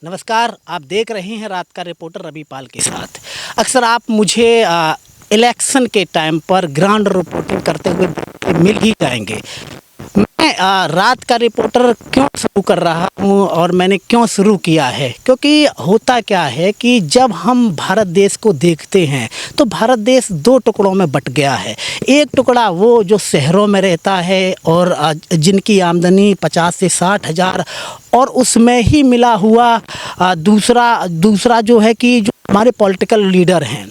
नमस्कार, आप देख रहे हैं रात का रिपोर्टर रवि पाल के साथ। अक्सर आप मुझे इलेक्शन के टाइम पर ग्राउंड रिपोर्टिंग करते हुए मिल ही जाएंगे। मैं रात का रिपोर्टर क्यों शुरू कर रहा हूँ और मैंने क्यों शुरू किया है, क्योंकि होता क्या है कि जब हम भारत देश को देखते हैं तो भारत देश दो टुकड़ों में बट गया है। एक टुकड़ा वो जो शहरों में रहता है और जिनकी आमदनी 50 से 60 हज़ार और उसमें ही मिला हुआ दूसरा जो है कि जो हमारे पॉलिटिकल लीडर हैं,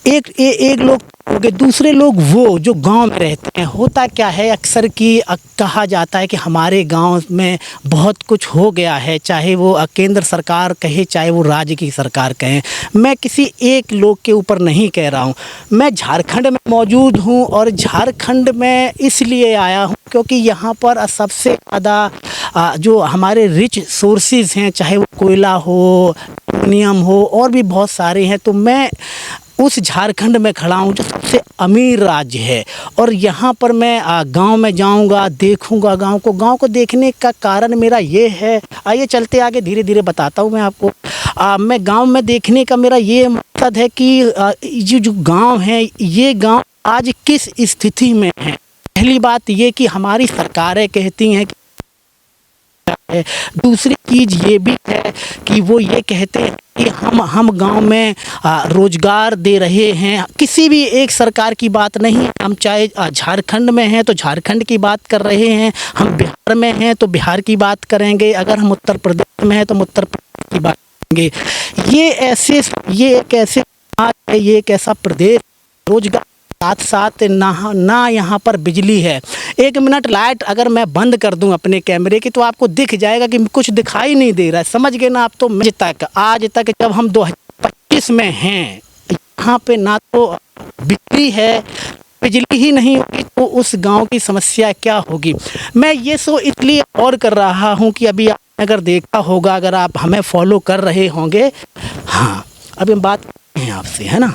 एक लोग हो गए। दूसरे लोग वो जो गांव में रहते हैं। होता क्या है, अक्सर कहा जाता है कि हमारे गांव में बहुत कुछ हो गया है, चाहे वो केंद्र सरकार कहे चाहे वो राज्य की सरकार कहें। मैं किसी एक लोग के ऊपर नहीं कह रहा हूं। मैं झारखंड में मौजूद हूं और झारखंड में इसलिए आया हूं क्योंकि यहाँ पर सबसे ज़्यादा जो हमारे रिच सोर्सेज हैं, चाहे वो कोयला हो, यूरेनियम हो और भी बहुत सारे हैं, तो मैं उस झारखंड में खड़ा हूँ जो सबसे अमीर राज्य है। और यहाँ पर मैं गांव में जाऊँगा, देखूँगा गांव को देखने का कारण मेरा ये है। आइए चलते आगे, धीरे धीरे बताता हूँ मैं आपको। मैं गांव में देखने का मेरा ये मकसद है कि ये जो गांव है, ये गांव आज किस स्थिति में है। पहली बात ये कि हमारी सरकारें कहती हैं है। दूसरी चीज़ ये भी है कि वो ये कहते हैं कि हम गांव में रोजगार दे रहे हैं। किसी भी एक सरकार की बात नहीं, हम चाहे झारखंड में हैं तो झारखंड की बात कर रहे हैं, हम बिहार में हैं तो बिहार की बात करेंगे, अगर हम उत्तर प्रदेश में हैं तो हम उत्तर प्रदेश की बात करेंगे। ये एक ऐसे समाज है, ये एक ऐसा प्रदेश, रोजगार साथ साथ ना यहाँ पर बिजली है। 1 मिनट लाइट अगर मैं बंद कर दूं अपने कैमरे की तो आपको दिख जाएगा कि कुछ दिखाई नहीं दे रहा है। समझ गए ना आप। तो आज तक जब हम 2025 में हैं, यहाँ पे ना तो बिजली है, बिजली ही नहीं होगी तो उस गांव की समस्या क्या होगी। मैं ये सो इसलिए और कर रहा हूँ कि अभी आपने अगर देखा होगा, अगर आप हमें फॉलो कर रहे होंगे, हाँ अभी हम बात करते हैं आपसे, है ना।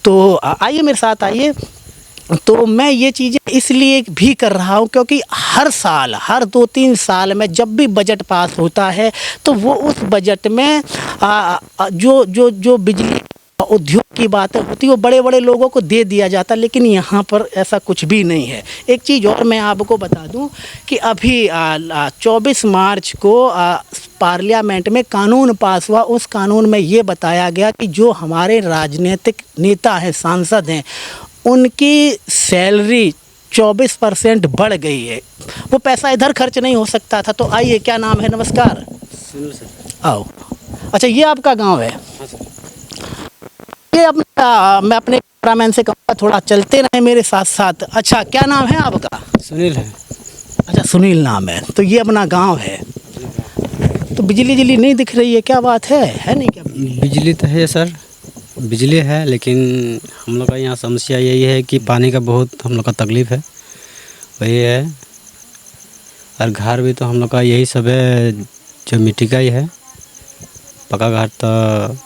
तो आइए मेरे साथ आइए। तो मैं ये चीज़ें इसलिए भी कर रहा हूँ क्योंकि हर साल, हर 2-3 साल में जब भी बजट पास होता है तो वो उस बजट में जो बिजली उद्योग की बातें होती है वो बड़े बड़े लोगों को दे दिया जाता है, लेकिन यहाँ पर ऐसा कुछ भी नहीं है। एक चीज़ और मैं आपको बता दूं कि अभी 24 मार्च को पार्लियामेंट में कानून पास हुआ। उस कानून में ये बताया गया कि जो हमारे राजनीतिक नेता हैं, सांसद हैं, उनकी सैलरी 24% बढ़ गई है। वो पैसा इधर खर्च नहीं हो सकता था। तो आइए, क्या नाम है? नमस्कार। आओ। अच्छा, ये आपका गाँव है? ये मैं अपने कैमरामैन से कहूँगा थोड़ा चलते रहे मेरे साथ साथ। अच्छा, क्या नाम है आपका? सुनील है। अच्छा, सुनील नाम है। तो ये अपना गांव है। तो बिजली नहीं दिख रही है, क्या बात है नहीं क्या? बिजली तो है सर, बिजली है, लेकिन हम लोग का यहाँ समस्या यही है कि पानी का बहुत हम लोग का तकलीफ़ है, वही है। और घर भी तो हम लोग का यही सब है, जो मिट्टी का ही है, पक्का घर तो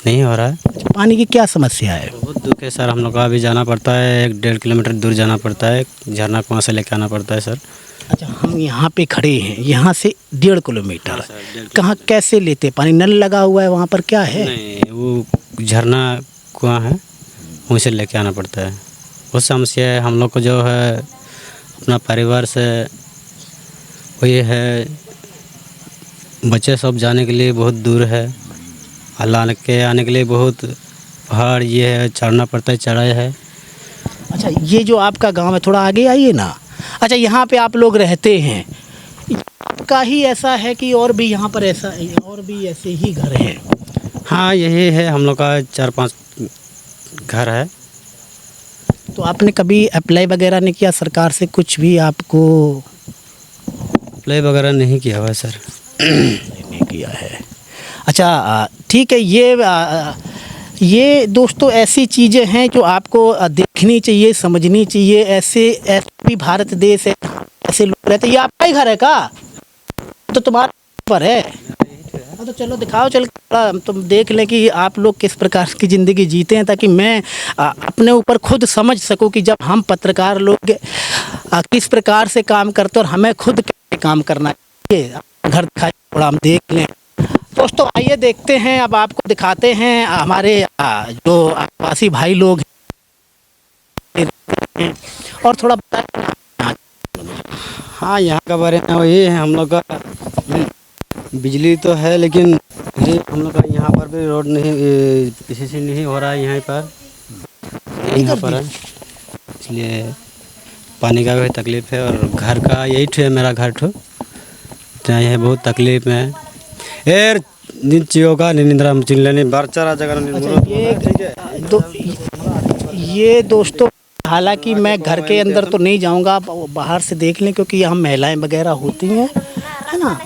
नहीं हो रहा है। अच्छा, पानी की क्या समस्या है? बहुत दुख है सर। हम लोग का अभी जाना पड़ता है, 1-1.5 किलोमीटर दूर जाना पड़ता है, झरना कुआं से लेकर आना पड़ता है सर। अच्छा, हम यहाँ पे खड़े हैं, यहाँ से 1.5 किलोमीटर। कहाँ कैसे लेते पानी? नल लगा हुआ है वहाँ पर, क्या है? नहीं, वो झरना कुआं है, वहीं से लेके आना पड़ता है। बहुत समस्या है हम लोग को, जो है अपना परिवार से वही है, बच्चे सब जाने के लिए बहुत दूर है, आने के लिए बहुत पहाड़ ये है, चढ़ना पड़ता है, चढ़ाई है। अच्छा, ये जो आपका गांव है, थोड़ा आगे आइए ना। अच्छा, यहाँ पे आप लोग रहते हैं, आपका ही ऐसा है कि और भी यहाँ पर ऐसा और भी ऐसे ही घर हैं? हाँ, यही है, हम लोग का 4-5 घर है। तो आपने कभी अप्लाई वगैरह नहीं किया सरकार से? कुछ भी आपको अप्लाई वगैरह नहीं किया हुआ है सर। नहीं किया है। अच्छा, ठीक है। ये दोस्तों ऐसी चीज़ें हैं जो आपको देखनी चाहिए, समझनी चाहिए। ऐसे भी भारत देश है, ऐसे लोग रहते हैं। ये आपका ही घर है का? तो तुम्हारा पर है। हाँ, तो चलो दिखाओ, चल तुम देख लें कि आप लोग किस प्रकार की ज़िंदगी जीते हैं, ताकि मैं अपने ऊपर खुद समझ सकूं कि जब हम पत्रकार लोग किस प्रकार से काम करते हैं और हमें खुद कैसे काम करना चाहिए। घर दिखाई, थोड़ा हम देख लें। दोस्तों आइए देखते हैं, अब आपको दिखाते हैं हमारे जो आदिवासी भाई लोग हैं और थोड़ा बताएं। हाँ, यहाँ का बारे में वही है हम लोग का। बिजली तो है लेकिन ये हम लोग का यहाँ पर भी रोड नहीं, किसी से नहीं हो रहा है यहाँ पर। यहाँ पर है, इसलिए पानी का भी तकलीफ है और घर का यही ठो है, मेरा घर ठो इतना है, बहुत तकलीफ में है। एर नीचे का निंद्रा चिल्लाने बारचारा ये दोस्तों, हालांकि मैं घर के अंदर तो नहीं जाऊंगा, बाहर से देख लें क्योंकि यहाँ महिलाएं वगैरह होती हैं, है ना।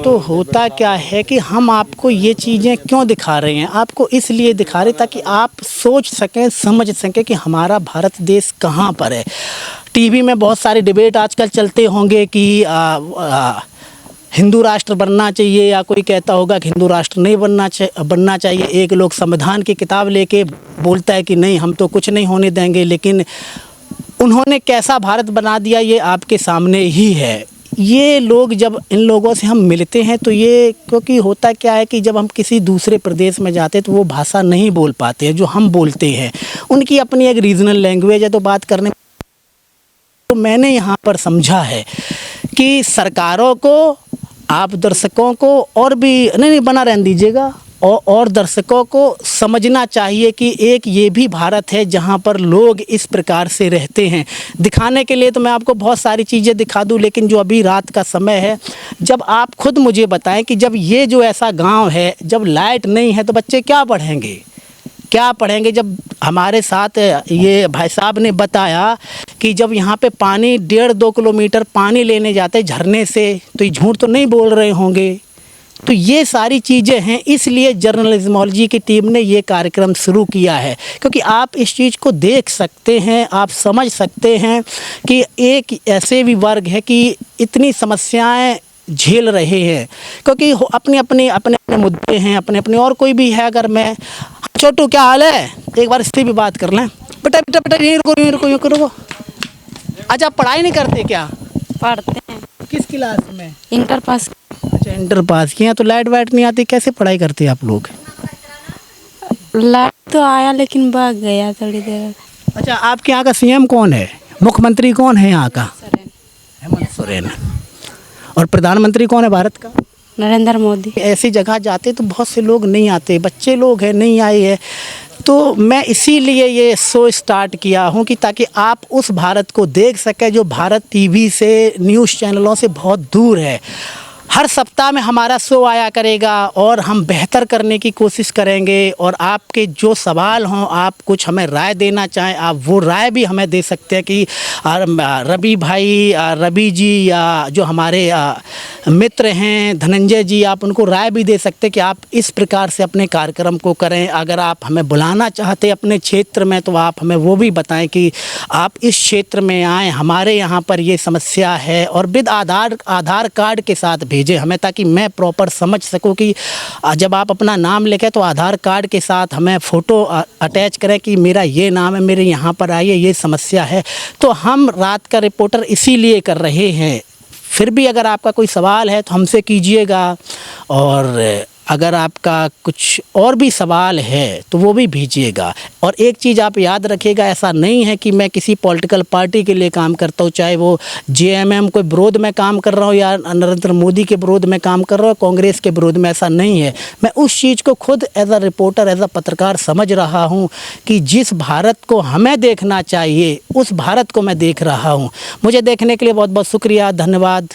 तो होता क्या है कि हम आपको ये चीज़ें क्यों दिखा रहे हैं, आपको इसलिए दिखा रहे ताकि आप सोच सकें, समझ सकें कि हमारा भारत देश कहाँ पर है। टीवी में बहुत सारे डिबेट आजकल चलते होंगे कि हिंदू राष्ट्र बनना चाहिए, या कोई कहता होगा कि हिंदू राष्ट्र नहीं बनना चाहिए। एक लोग संविधान की किताब लेके बोलता है कि नहीं हम तो कुछ नहीं होने देंगे, लेकिन उन्होंने कैसा भारत बना दिया ये आपके सामने ही है। ये लोग, जब इन लोगों से हम मिलते हैं तो ये, क्योंकि होता क्या है कि जब हम किसी दूसरे प्रदेश में जाते हैं तो वो भाषा नहीं बोल पाते हैं जो हम बोलते हैं, उनकी अपनी एक रीजनल लैंग्वेज है। तो बात करने, तो मैंने यहाँ पर समझा है कि सरकारों को, आप दर्शकों को, और भी नहीं बना रहने दीजिएगा, और दर्शकों को समझना चाहिए कि एक ये भी भारत है जहाँ पर लोग इस प्रकार से रहते हैं। दिखाने के लिए तो मैं आपको बहुत सारी चीज़ें दिखा दूँ, लेकिन जो अभी रात का समय है, जब आप खुद मुझे बताएं कि जब ये जो ऐसा गांव है, जब लाइट नहीं है तो बच्चे क्या पढ़ेंगे, क्या पढ़ेंगे। जब हमारे साथ ये भाई साहब ने बताया कि जब यहाँ पे पानी 1.5-2 किलोमीटर पानी लेने जाते झरने से, तो ये झूठ तो नहीं बोल रहे होंगे। तो ये सारी चीज़ें हैं, इसलिए जर्नलिज्मोलॉजी की टीम ने ये कार्यक्रम शुरू किया है, क्योंकि आप इस चीज़ को देख सकते हैं, आप समझ सकते हैं कि एक ऐसे भी वर्ग है कि इतनी समस्याएं झेल रहे हैं, क्योंकि अपने अपने मुद्दे हैं, अपने अपने। और कोई भी है, अगर मैं, छोटू क्या हाल है, एक बार इससे भी बात कर लें। बेटा बेटा बेटा यहीं रुको यहीं रुको यहीं रुको। अच्छा, आप पढ़ाई नहीं करते क्या? पढ़ते हैं। किस क्लास में? Inter pass. अच्छा, इंटर पास किया, तो लाइट वाइट नहीं आती, कैसे पढ़ाई करते हैं आप लोग? लाइट तो आया लेकिन भाग गया थोड़ी देर। अच्छा, आपके यहाँ का सीएम कौन है, मुख्यमंत्री कौन है यहाँ का? हेमंत सोरेन। और प्रधानमंत्री कौन है भारत का? नरेंद्र मोदी। ऐसी जगह जाते तो बहुत से लोग नहीं आते, बच्चे लोग हैं नहीं आए हैं। तो मैं इसीलिए ये शो स्टार्ट किया हूँ कि ताकि आप उस भारत को देख सकें जो भारत टीवी से, न्यूज़ चैनलों से बहुत दूर है। हर सप्ताह में हमारा शो आया करेगा और हम बेहतर करने की कोशिश करेंगे। और आपके जो सवाल हों, आप कुछ हमें राय देना चाहें, आप वो राय भी हमें दे सकते हैं कि रवि भाई, रवि जी, या जो हमारे मित्र हैं धनंजय जी, आप उनको राय भी दे सकते हैं कि आप इस प्रकार से अपने कार्यक्रम को करें। अगर आप हमें बुलाना चाहते हैं अपने क्षेत्र में तो आप हमें वो भी बताएं कि आप इस क्षेत्र में आएँ, हमारे यहाँ पर ये समस्या है, और विद आधार कार्ड के साथ भेजें हमें, ताकि मैं प्रॉपर समझ सकूं कि जब आप अपना नाम लिखें तो आधार कार्ड के साथ हमें फ़ोटो अटैच करें कि मेरा ये नाम है, मेरे यहाँ पर आइए, ये समस्या है। तो हम रात का रिपोर्टर इसीलिए कर रहे हैं। फिर भी अगर आपका कोई सवाल है तो हमसे कीजिएगा, और अगर आपका कुछ और भी सवाल है तो वो भी भेजिएगा। और एक चीज़ आप याद रखिएगा, ऐसा नहीं है कि मैं किसी पॉलिटिकल पार्टी के लिए काम करता हूँ, चाहे वो जेएमएम कोई विरोध में काम कर रहा हूँ या नरेंद्र मोदी के विरोध में काम कर रहा हूँ, कांग्रेस के विरोध में, ऐसा नहीं है। मैं उस चीज़ को खुद as a reporter, as a पत्रकार समझ रहा हूँ कि जिस भारत को हमें देखना चाहिए उस भारत को मैं देख रहा हूँ। मुझे देखने के लिए बहुत बहुत शुक्रिया, धन्यवाद।